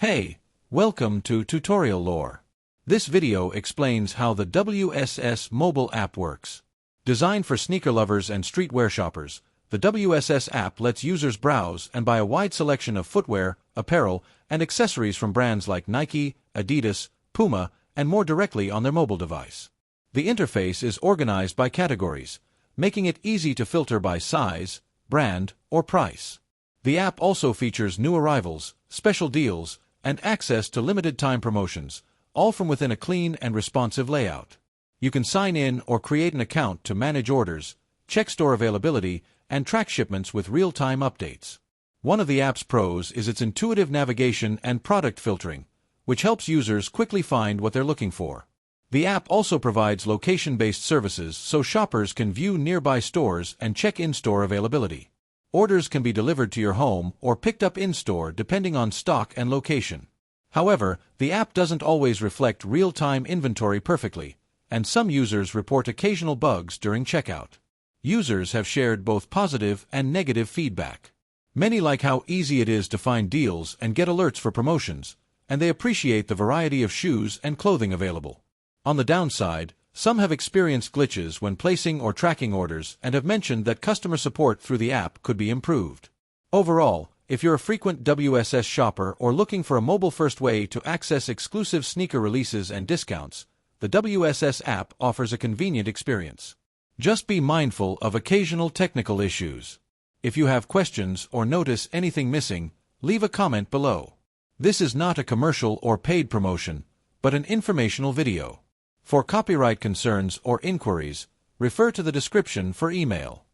Hey, welcome to Tutorial Lore. This video explains how the WSS mobile app works. Designed for sneaker lovers and streetwear shoppers, the WSS app lets users browse and buy a wide selection of footwear, apparel, and accessories from brands like Nike, Adidas, Puma, and more directly on their mobile device. The interface is organized by categories, making it easy to filter by size, brand, or price. The app also features new arrivals, special deals, and access to limited-time promotions, all from within a clean and responsive layout. You can sign in or create an account to manage orders, check store availability, and track shipments with real-time updates. One of the app's pros is its intuitive navigation and product filtering, which helps users quickly find what they're looking for. The app also provides location-based services so shoppers can view nearby stores and check in-store availability. Orders can be delivered to your home or picked up in-store depending on stock and location. However, the app doesn't always reflect real-time inventory perfectly, and some users report occasional bugs during checkout. Users have shared both positive and negative feedback. Many like how easy it is to find deals and get alerts for promotions, and they appreciate the variety of shoes and clothing available. On the downside, some have experienced glitches when placing or tracking orders and have mentioned that customer support through the app could be improved. Overall, if you're a frequent WSS shopper or looking for a mobile-first way to access exclusive sneaker releases and discounts, the WSS app offers a convenient experience. Just be mindful of occasional technical issues. If you have questions or notice anything missing, leave a comment below. This is not a commercial or paid promotion, but an informational video. For copyright concerns or inquiries, refer to the description for email.